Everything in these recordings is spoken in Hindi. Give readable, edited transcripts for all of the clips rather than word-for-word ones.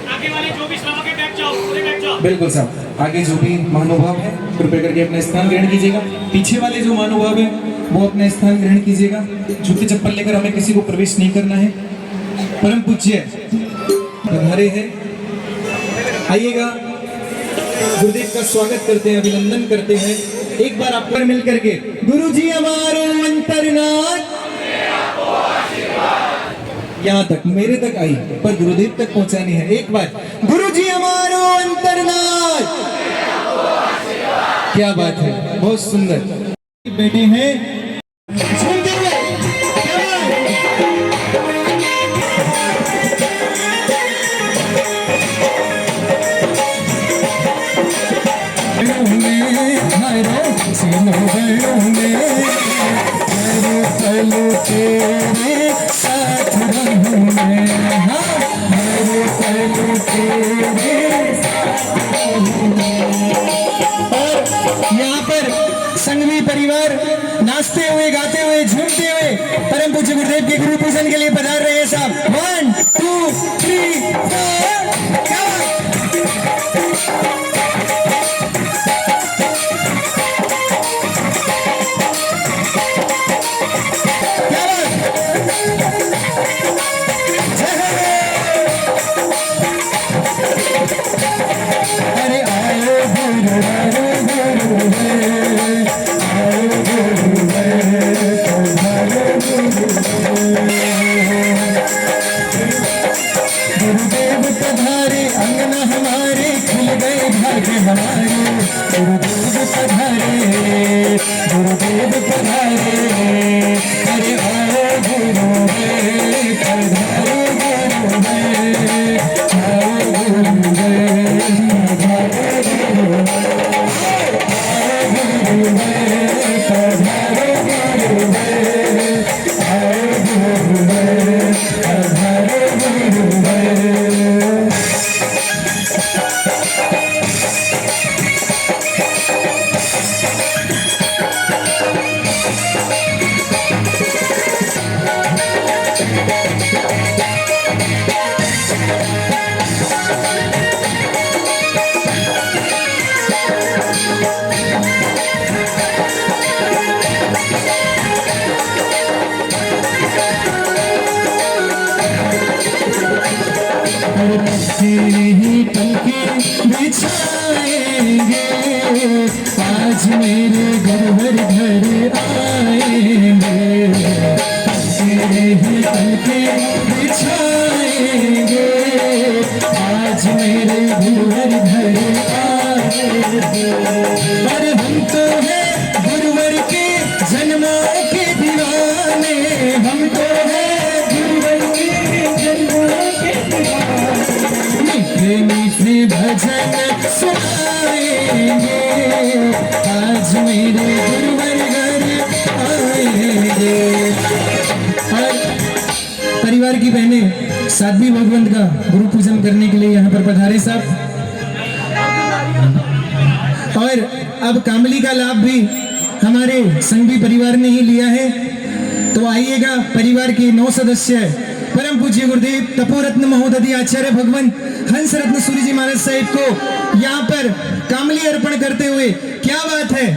आगे वाले जो भी श्रावक है बैठ जाओ, पूरे बैठ जाओ। बिल्कुल साहब, आगे जो भी महानुभाव है कृपया करके अपना स्थान ग्रहण कीजिएगा। पीछे वाले जो महानुभाव है वो अपना स्थान ग्रहण कीजिएगा। जूते चप्पल लेकर हमें किसी को प्रवेश नहीं करना है। परम पूज्य पधारे हैं, आइएगा, गुरुदेव का स्वागत करते हैं, अभिनंदन करते हैं। एक बार आप पर मिल करके गुरु जी हमारो अंतरनाथ, यहाँ तक मेरे तक आई पर गुरुदेव तक पहुंचानी है। एक बार गुरु जी हमारो अंतरनाथ, क्या बात है, बहुत सुंदर बेटे हैं। यहाँ पर संघवी परिवार नाचते हुए, गाते हुए, झूमते हुए परम पूज्य गुरुदेव के गुरु पूजन के लिए पधार रहे हैं साहब। 1 2 3 4 क्या गुरुदेव पधारे, अंगना हमारे खुल गए भाग्य हमारे। गुरुदेव पधारे, गुरुदेव पधारे, अरे आओ गुरुदेव पधारो, गुरुदेव आओ गुरुदेव पधारो, गुरुदेव पधारो, गुरुदेव आओ गुरुदेव पधारो, गुरुदेव। ही पलके बिछाएंगे, आज मेरे घर आएंगे। ही पलके बिछाएंगे, आज मेरे घर आएंगे। और हम तो है गुरुवर के जन्मों के दीवाने, हम तो है गुरुवर के जन्मों के दीवाने। मीठे भजन सुनाएंगे, आज मेरे गुरुवर घर आएंगे। और परिवार की बहनें साध्वी भगवंत का गुरु पूजन करने के लिए यहाँ पर पधारे साहब। और अब कामली का लाभ भी हमारे संघवी परिवार ने ही लिया है, तो आइएगा, परिवार के 9 सदस्य परम पूज्य गुरुदेव तपोरत्न महोदधि आचार्य भगवान हंस रत्न सूरी जी महाराज साहिब को यहाँ पर कामली अर्पण करते हुए क्या बात है,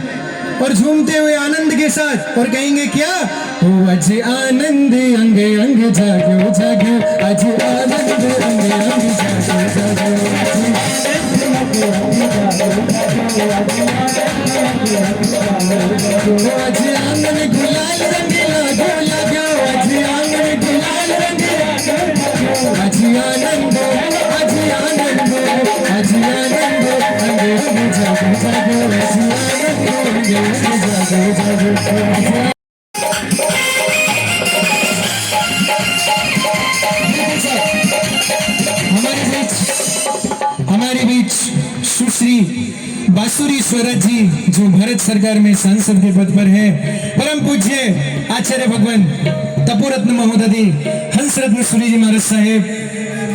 और झूमते हुए आनंद के साथ और कहेंगे क्या, ओ अज आनंद अंग अंग जागो जागो, अज आनंद अंग अंग जागो जागो, अज आंगन गुलाल रंग लागो लागो, अज आंगन गुलाल रंग लागो, अज आनंद अज आनंद अज आनंद अंग अंग जागो जागो, अज आनंद अंग अंग जागो जागो। हमारे बीच सुश्री बांसुरी स्वराज जी जो भारत सरकार में सांसद के पद पर है, परम पूज्य आचार्य भगवान तपोरत्न महोदधि हंस रत्न सूरी जी महाराज साहेब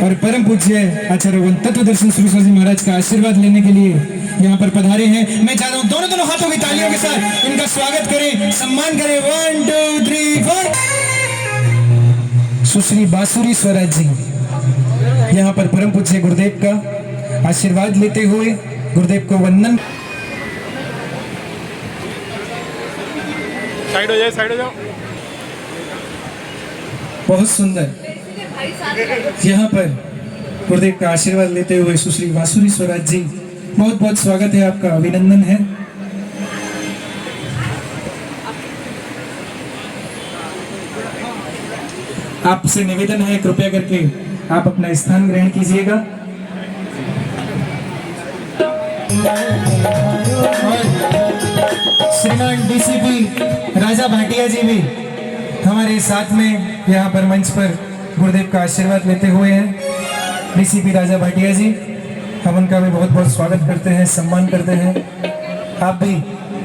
और परम पूज्य आचार्य भगवान तत्वदर्शन सूरी जी महाराज का आशीर्वाद लेने के लिए यहाँ पर पधारे हैं। मैं चाहता हूँ दोनों हाथों की तालियों के साथ इनका स्वागत करें, सम्मान करें। 1 2 3 4। सुश्री बांसुरी स्वराज जी यहाँ पर परम पूज्य गुरुदेव का आशीर्वाद लेते हुए गुरुदेव को वंदन। साइड हो जाओ। बहुत सुंदर यहाँ पर गुरुदेव का आशीर्वाद लेते हुए सुश्री बांसुरी स्वराज जी, बहुत बहुत स्वागत है आपका, अभिनंदन है। आपसे निवेदन है कृपया करके आप अपना स्थान ग्रहण कीजिएगा। श्रीमान डीसीपी राजा भाटिया जी भी हमारे साथ में यहाँ पर मंच पर गुरुदेव का आशीर्वाद लेते हुए हैं। डीसीपी राजा भाटिया जी, हम उनका भी बहुत बहुत स्वागत करते हैं, सम्मान करते हैं। आप भी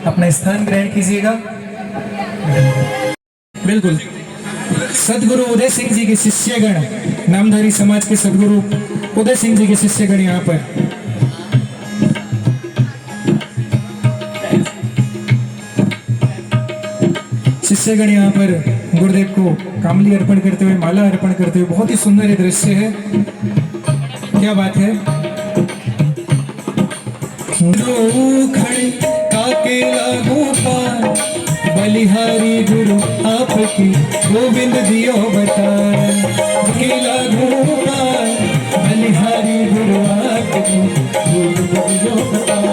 अपना स्थान ग्रहण कीजिएगा। बिल्कुल, सदगुरु उदय सिंह जी के शिष्यगण, नामधारी समाज के सदगुरु उदय सिंह जी के शिष्यगण यहाँ पर शिष्यगण यहाँ पर गुरुदेव को कामली अर्पण करते हुए, माला अर्पण करते हुए, बहुत ही सुंदर ये दृश्य है। क्या बात है। खड़े काके लागू पार, बलिहारी गुरु आपकी गोविंद दियो बताए, लागू पार बलिहारी गुरु आपकी गोविंद दियो बताए।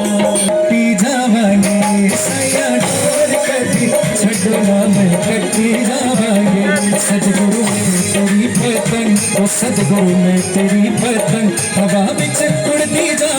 जावाने सया डोर कभी छड़ना मैं कटी जावांगे, सदगुरु में तेरी पतंग, ओ सदगुरु में तेरी पतंग हवा में उड़ती जा।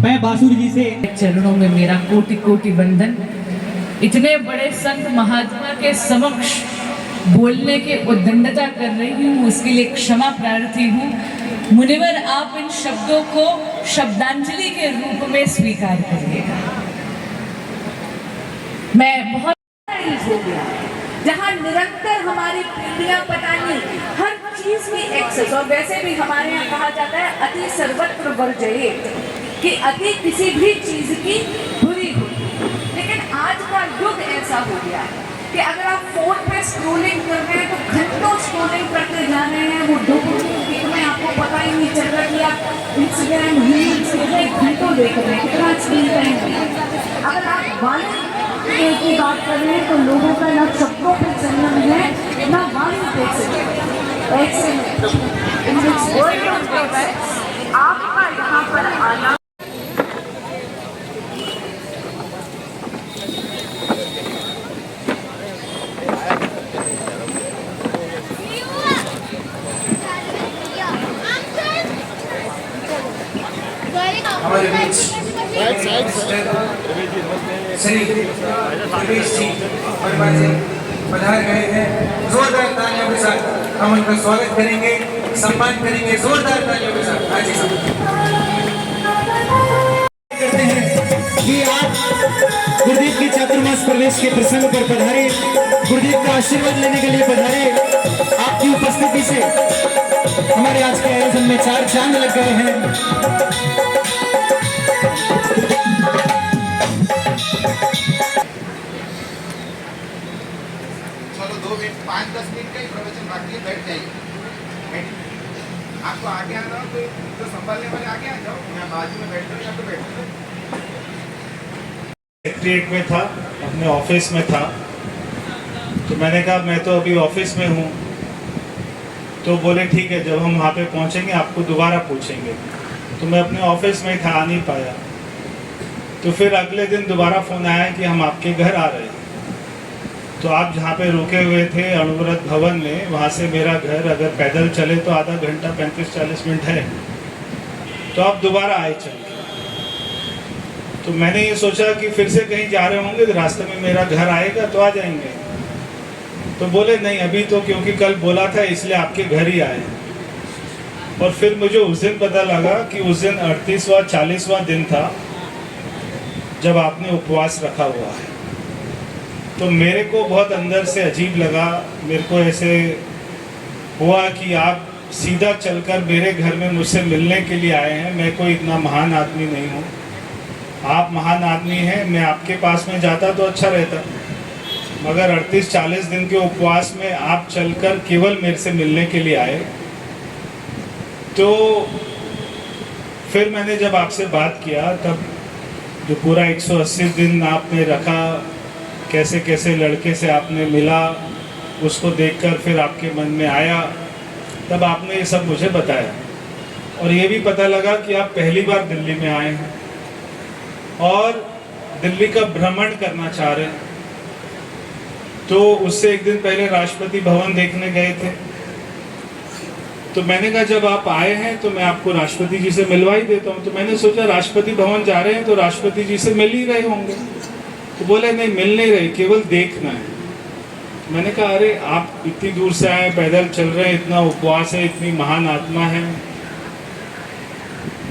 मैं बांसुरी जी से चरणों में मेरा कोटि कोटि वंदन। इतने बड़े संत महात्मा के समक्ष बोलने के उद्दंडता कर रही हूँ, उसके लिए क्षमा प्रार्थी हूँ। मुनिवर, आप इन शब्दों को शब्दांजलि के रूप में स्वीकार करिएगा। मैं बहुत हो गया जहाँ निरंतर हमारी पीढ़ियां पटानी, हर चीज की एक्सेस, और वैसे भी हमारे यहाँ कहा जाता है अति सर्वत्र वर्जयेत, कि अति किसी भी चीज की बुरी हो। लेकिन आज का युग ऐसा हो गया है कि अगर आप फोन पे स्क्रोलिंग कर रहे हैं तो घंटों स्क्रोलिंग करते जा रहे हैं, वो डोपामाइन में आपको पता ही नहीं चल रहा कि आप इंस्टाग्राम रील्स घंटों देख रहे हैं, कितना स्क्रीन टाइम। अगर आप वाणी की बात कर रहे हैं तो लोगों का ना शब्दों पे संयम है ना वाणी देख सकते। ऐसे में आपका यहाँ पर आना हमारे बीच श्री प्रवेश जी परिवार से पधार गए हैं। जोरदार तालियों के साथ हम उनका स्वागत करेंगे, सम्मान करेंगे जोरदार तालियों के साथ। आज करते हैं कि आप गुरुदेव के चातुर्मास प्रवेश के प्रसंग पर पधारे, गुरुदेव का आशीर्वाद लेने के लिए पधारे। आपकी उपस्थिति से हमारे आज के आयोजन में 4 चांद लग गए हैं। चलो 5-10 मिनट का ही प्रवचन बाकी है, बैठ जाइए। आपको आगे आना हो तो संभालने वाले आगे आ जाओ, मैं बाजू में बैठ जाऊँ या तो बैठ जाओ। सेक्रेटरीट में था, अपने ऑफिस में था, तो मैंने कहा मैं तो अभी ऑफिस में हूँ। तो बोले ठीक है, जब हम वहाँ पे पहुँचेंगे आपको दोबारा पूछेंगे। तो मैं अपने ऑफिस में था, आ नहीं पाया। तो फिर अगले दिन दोबारा फ़ोन आया कि हम आपके घर आ रहे हैं। तो आप जहाँ पे रुके हुए थे अणुव्रत भवन में, वहाँ से मेरा घर अगर पैदल चले तो आधा घंटा 35-40 मिनट है। तो आप दोबारा आए चल के। तो मैंने ये सोचा कि फिर से कहीं जा रहे होंगे तो रास्ते में मेरा घर आएगा तो आ जाएंगे। तो बोले नहीं, अभी तो क्योंकि कल बोला था इसलिए आपके घर ही आए। और फिर मुझे उस दिन पता लगा कि उस दिन 38वां 40वां दिन था जब आपने उपवास रखा हुआ है। तो मेरे को बहुत अंदर से अजीब लगा। मेरे को ऐसे हुआ कि आप सीधा चलकर मेरे घर में मुझसे मिलने के लिए आए हैं। मैं कोई इतना महान आदमी नहीं हूँ, आप महान आदमी हैं। मैं आपके पास में जाता तो अच्छा रहता, मगर 38-40 दिन के उपवास में आप चलकर केवल मेरे से मिलने के लिए आए। तो फिर मैंने जब आपसे बात किया तब जो पूरा 180 दिन आपने रखा, कैसे कैसे लड़के से आपने मिला, उसको देखकर फिर आपके मन में आया, तब आपने ये सब मुझे बताया। और ये भी पता लगा कि आप पहली बार दिल्ली में आए हैं और दिल्ली का भ्रमण करना चाह रहे हैं। तो उससे एक दिन पहले राष्ट्रपति भवन देखने गए थे। तो मैंने कहा जब आप आए हैं तो मैं आपको राष्ट्रपति जी से मिलवा ही देता हूँ। तो मैंने सोचा राष्ट्रपति भवन जा रहे हैं तो राष्ट्रपति जी से मिल ही रहे होंगे। तो बोले नहीं, मिल नहीं रहे, केवल देखना है। मैंने कहा अरे आप इतनी दूर से आए, पैदल चल रहे हैं, इतना उपवास है, इतनी महान आत्मा है,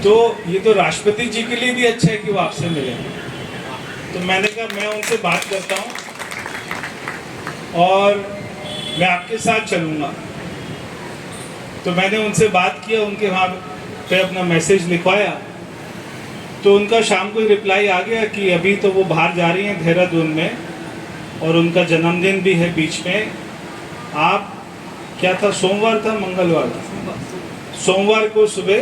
तो ये तो राष्ट्रपति जी के लिए भी अच्छा है कि वो आपसे मिले। तो मैंने कहा मैं उनसे बात करता हूँ और मैं आपके साथ चलूँगा। तो मैंने उनसे बात किया, उनके वहाँ पे अपना मैसेज लिखवाया। तो उनका शाम को ही रिप्लाई आ गया कि अभी तो वो बाहर जा रही हैं देहरादून में और उनका जन्मदिन भी है बीच में। आप क्या था, सोमवार था मंगलवार था, सोमवार को सुबह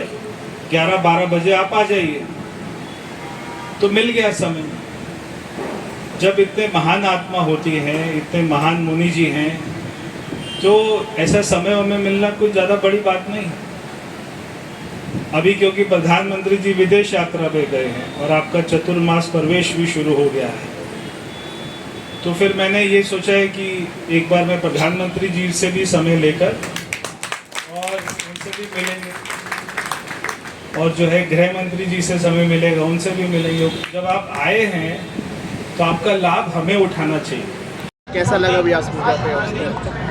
11-12 बजे आप आ जाइए। तो मिल गया समय। जब इतने महान आत्मा होती हैं, इतने महान मुनि जी हैं, तो ऐसा समय हमें मिलना कुछ ज़्यादा बड़ी बात नहीं। अभी क्योंकि प्रधानमंत्री जी विदेश यात्रा पे गए हैं और आपका चतुर्मास प्रवेश भी शुरू हो गया है, तो फिर मैंने ये सोचा है कि एक बार मैं प्रधानमंत्री जी से भी समय लेकर और उनसे भी मिलेंगे, और जो है गृह मंत्री जी से समय मिलेगा, उनसे भी मिलेंगे। जब आप आए हैं तो आपका लाभ हमें उठाना चाहिए। कैसा लगा व्यास पूजा पे?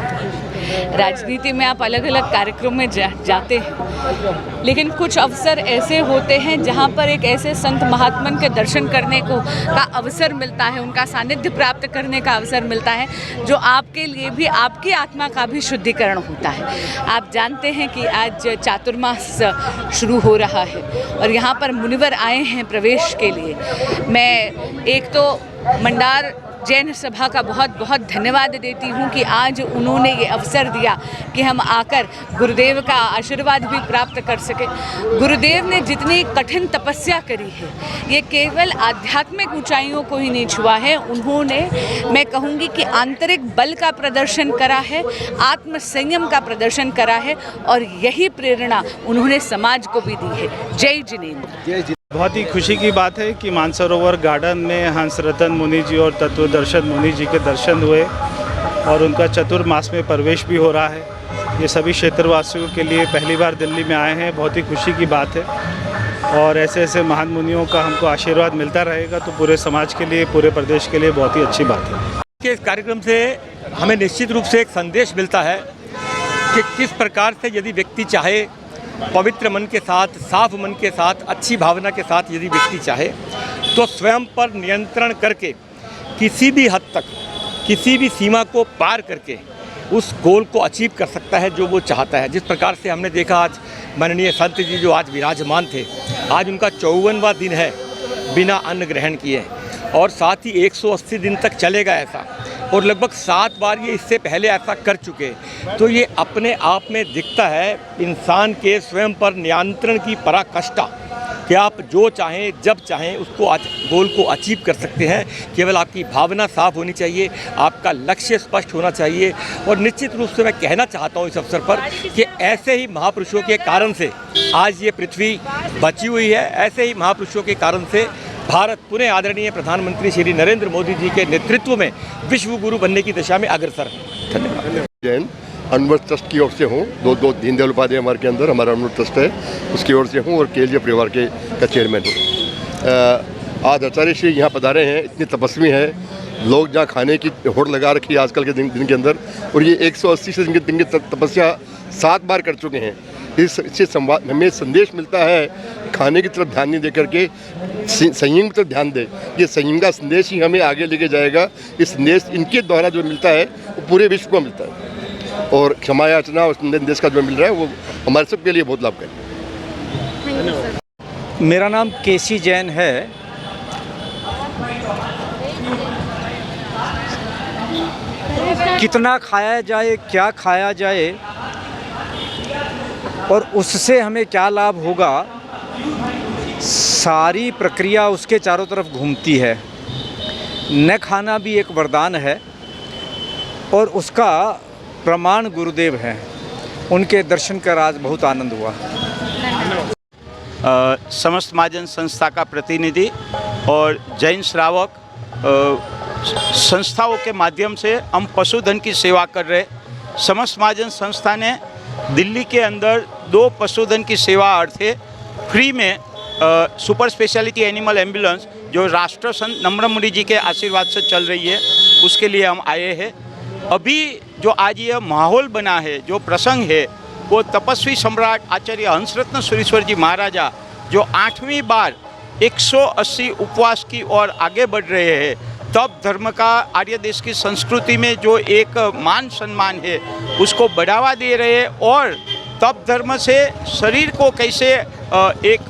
राजनीति में आप अलग अलग कार्यक्रम में जाते हैं, लेकिन कुछ अवसर ऐसे होते हैं जहां पर एक ऐसे संत महात्मन के दर्शन करने का अवसर मिलता है, उनका सानिध्य प्राप्त करने का अवसर मिलता है, जो आपके लिए भी, आपकी आत्मा का भी शुद्धिकरण होता है। आप जानते हैं कि आज चातुर्मास शुरू हो रहा है और यहाँ पर मुनिवर आए हैं प्रवेश के लिए। मैं एक तो मंडार जैन सभा का बहुत बहुत धन्यवाद देती हूँ कि आज उन्होंने ये अवसर दिया कि हम आकर गुरुदेव का आशीर्वाद भी प्राप्त कर सके। गुरुदेव ने जितनी कठिन तपस्या करी है, ये केवल आध्यात्मिक ऊंचाइयों को ही नहीं छुआ है, उन्होंने, मैं कहूँगी कि आंतरिक बल का प्रदर्शन करा है, आत्म संयम का प्रदर्शन करा है, और यही प्रेरणा उन्होंने समाज को भी दी है। जय जिनेंद्र। बहुत ही खुशी की बात है कि मानसरोवर गार्डन में हंस रतन मुनि जी और तत्वदर्शन मुनि जी के दर्शन हुए और उनका चतुर्मास में प्रवेश भी हो रहा है। ये सभी क्षेत्रवासियों के लिए पहली बार दिल्ली में आए हैं, बहुत ही खुशी की बात है। और ऐसे ऐसे महान मुनियों का हमको आशीर्वाद मिलता रहेगा तो पूरे समाज के लिए, पूरे प्रदेश के लिए बहुत ही अच्छी बात है। इस कार्यक्रम से हमें निश्चित रूप से एक संदेश मिलता है कि किस प्रकार से यदि व्यक्ति चाहे पवित्र मन के साथ, साफ मन के साथ, अच्छी भावना के साथ यदि व्यक्ति चाहे तो स्वयं पर नियंत्रण करके किसी भी हद तक, किसी भी सीमा को पार करके उस गोल को अचीव कर सकता है जो वो चाहता है। जिस प्रकार से हमने देखा आज माननीय संत जी जो आज विराजमान थे, आज उनका 54वां दिन है बिना अन्न ग्रहण किए और साथ ही 180 दिन तक चलेगा ऐसा, और लगभग 7 बार ये इससे पहले ऐसा कर चुके। तो ये अपने आप में दिखता है इंसान के स्वयं पर नियंत्रण की पराकाष्ठा कि आप जो चाहें जब चाहें उसको गोल को अचीव कर सकते हैं। केवल आपकी भावना साफ होनी चाहिए, आपका लक्ष्य स्पष्ट होना चाहिए। और निश्चित रूप से मैं कहना चाहता हूं इस अवसर पर कि ऐसे ही महापुरुषों के कारण से आज ये पृथ्वी बची हुई है, ऐसे ही महापुरुषों के कारण से भारत पुनः आदरणीय प्रधानमंत्री श्री नरेंद्र मोदी जी के नेतृत्व में विश्व गुरु बनने की दिशा में अग्रसर है। धन्यवाद। जैन अनवर ट्रस्ट की ओर से हूँ, दो दीनदयाल उपाध्याय हमारे के अंदर हमारा अनवर ट्रस्ट है, उसकी ओर से हूँ और केएलजी परिवार का चेयरमैन हूँ। आज आचार्य श्री यहाँ पधारे हैं, इतनी तपस्वी हैं, लोग जहाँ खाने की होड़ लगा रखी है आजकल के दिन के अंदर, और ये 180 से दिन की तपस्या 7 बार कर चुके हैं। इससे संवाद हमें संदेश मिलता है, खाने की तरफ ध्यान नहीं दे करके संयम की तरफ ध्यान दे। ये संयम का संदेश ही हमें आगे लेके जाएगा। ये संदेश इनके द्वारा जो मिलता है वो पूरे विश्व को मिलता है, और क्षमा याचना और संदेश का जो मिल रहा है वो हमारे सबके लिए बहुत लाभकारी है। मेरा नाम केसी जैन है। कितना खाया जाए, क्या खाया जाए और उससे हमें क्या लाभ होगा, सारी प्रक्रिया उसके चारों तरफ घूमती है। न खाना भी एक वरदान है और उसका प्रमाण गुरुदेव हैं। उनके दर्शन कर आज बहुत आनंद हुआ। समस्त महाजन संस्था का प्रतिनिधि और जैन श्रावक संस्थाओं के माध्यम से हम पशुधन की सेवा कर रहे। समस्त महाजन संस्था ने दिल्ली के अंदर 2 पशुधन की सेवा अर्थे फ्री में सुपर स्पेशलिटी एनिमल एम्बुलेंस जो राष्ट्र संत नम्र मुनि जी के आशीर्वाद से चल रही है, उसके लिए हम आए हैं। अभी जो आज ये माहौल बना है, जो प्रसंग है, वो तपस्वी सम्राट आचार्य हंसरत्न सुरेश्वर जी महाराजा जो 8वीं बार 180 उपवास की ओर आगे बढ़ रहे हैं। तप धर्म का आर्य देश की संस्कृति में जो एक मान सम्मान है उसको बढ़ावा दे रहे हैं, और तप धर्म से शरीर को कैसे एक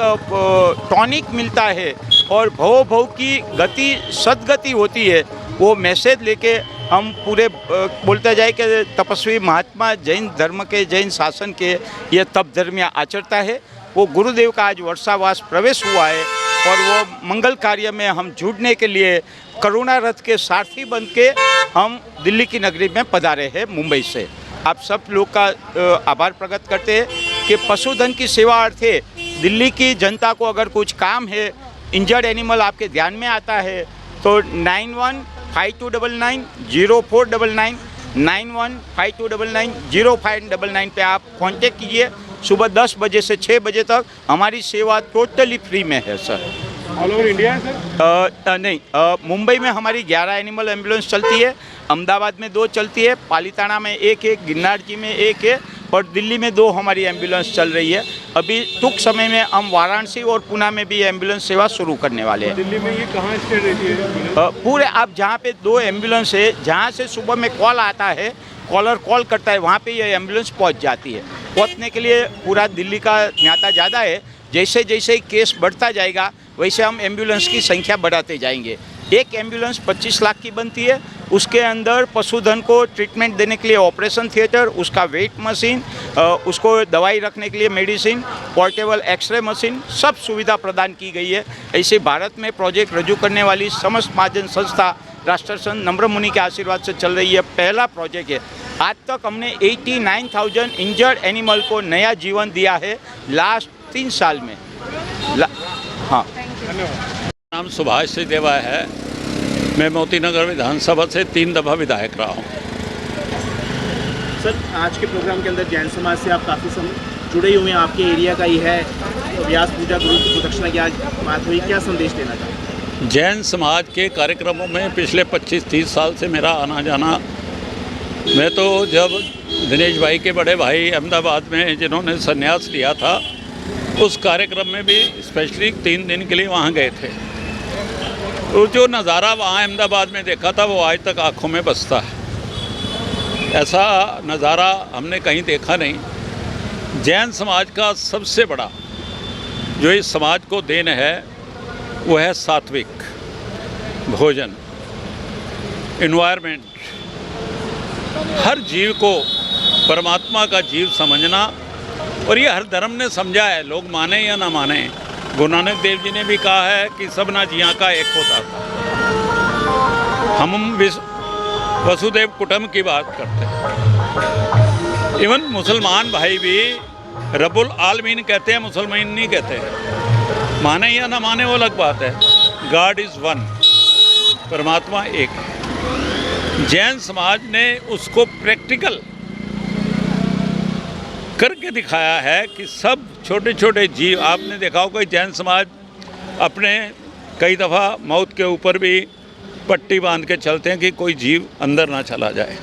टॉनिक मिलता है और भव भव की गति सद्गति होती है, वो मैसेज लेके हम पूरे बोलते जाए कि तपस्वी महात्मा जैन धर्म के, जैन शासन के ये तप धर्म आचरता है। वो गुरुदेव का आज वर्षावास प्रवेश हुआ है और वो मंगल कार्य में हम जुड़ने के लिए करुणा रथ के सारथी बन के हम दिल्ली की नगरी में पधारे हैं मुंबई से। आप सब लोग का आभार प्रकट करते हैं कि पशुधन की सेवा अर्थे दिल्ली की जनता को अगर कुछ काम है, इंजर्ड एनिमल आपके ध्यान में आता है तो 915299 0499 915299 0599 पे आप कांटेक्ट कीजिए। सुबह 10 बजे से 6 बजे तक हमारी सेवा टोटली फ्री में है सर। ऑल ओवर इंडिया है सर? नहीं, मुंबई में हमारी 11 एनिमल एम्बुलेंस चलती है, अहमदाबाद में 2 चलती है, पालीताना में 1 है, गिरनार जी में 1 है और दिल्ली में 2 हमारी एम्बुलेंस चल रही है। अभी टूंक समय में हम वाराणसी और पुणे में भी एम्बुलेंस सेवा शुरू करने वाले हैं। दिल्ली में ये कहाँ स्टे रहती है? पूरे आप जहाँ पे 2 एम्बुलेंस है, जहाँ से सुबह में कॉल आता है, कॉलर कॉल करता है, वहाँ पे ये एम्बुलेंस पहुँच जाती है। पहुँचने के लिए पूरा दिल्ली का न्याता ज़्यादा है। जैसे जैसे केस बढ़ता जाएगा वैसे हम एम्बुलेंस की संख्या बढ़ाते जाएंगे। एक एम्बुलेंस 25 लाख की बनती है, उसके अंदर पशुधन को ट्रीटमेंट देने के लिए ऑपरेशन थिएटर, उसका वेट मशीन, उसको दवाई रखने के लिए मेडिसिन, पोर्टेबल एक्सरे मशीन, सब सुविधा प्रदान की गई है। ऐसे भारत में प्रोजेक्ट रजू करने वाली समस्त महाजन संस्था राष्ट्र संत नम्र मुनि के आशीर्वाद से चल रही है। पहला प्रोजेक्ट है। आज तक हमने 89,000 इंजर्ड एनिमल को नया जीवन दिया है लास्ट 3 साल में। हाँ, नाम सुभाष सिंह देवा है। मैं मोती नगर विधानसभा से 3 दफ़ा विधायक रहा हूँ। सर, आज के प्रोग्राम के अंदर जैन समाज से आप काफ़ी जुड़े हुए हैं, आपके एरिया का ही है, तो व्यास पूजा गुरु प्रदक्षिणा की आज बात हुई, क्या संदेश देना चाहते हैं? जैन समाज के कार्यक्रमों में पिछले 25-30 साल से मेरा आना जाना। मैं तो जब दिनेश भाई के बड़े भाई अहमदाबाद में जिन्होंने संन्यास लिया था, उस कार्यक्रम में भी स्पेशली 3 दिन के लिए वहाँ गए थे। तो जो नज़ारा वहाँ अहमदाबाद में देखा था वो आज तक आँखों में बसता है। ऐसा नज़ारा हमने कहीं देखा नहीं। जैन समाज का सबसे बड़ा जो इस समाज को देन है वो है सात्विक भोजन, एनवायरनमेंट, हर जीव को परमात्मा का जीव समझना। और ये हर धर्म ने समझा है, लोग माने या ना माने। गुरु नानक देव जी ने भी कहा है कि सब ना जिया का एक होता था। हम वसुदेव कुटुंब की बात करते हैं। इवन मुसलमान भाई भी रब्बुल आलमीन कहते हैं, मुसलमान नहीं कहते हैं। माने या ना माने वो अलग बात है। गॉड इज़ वन, परमात्मा एक है। जैन समाज ने उसको प्रैक्टिकल करके दिखाया है कि सब छोटे छोटे जीव, आपने देखा होगा कि जैन समाज अपने कई दफ़ा मौत के ऊपर भी पट्टी बांध के चलते हैं कि कोई जीव अंदर ना चला जाए।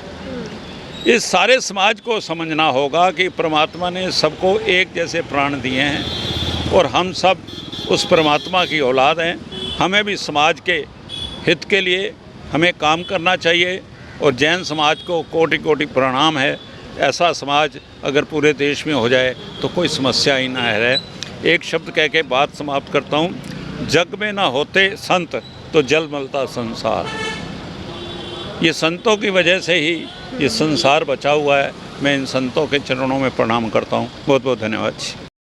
इस सारे समाज को समझना होगा कि परमात्मा ने सबको एक जैसे प्राण दिए हैं और हम सब उस परमात्मा की औलाद हैं। हमें भी समाज के हित के लिए हमें काम करना चाहिए। और जैन समाज को कोटि कोटि प्रणाम है। ऐसा समाज अगर पूरे देश में हो जाए तो कोई समस्या ही ना रहे। एक शब्द कह के बात समाप्त करता हूँ। जग में ना होते संत तो जल मलता संसार। ये संतों की वजह से ही ये संसार बचा हुआ है। मैं इन संतों के चरणों में प्रणाम करता हूँ। बहुत बहुत धन्यवाद।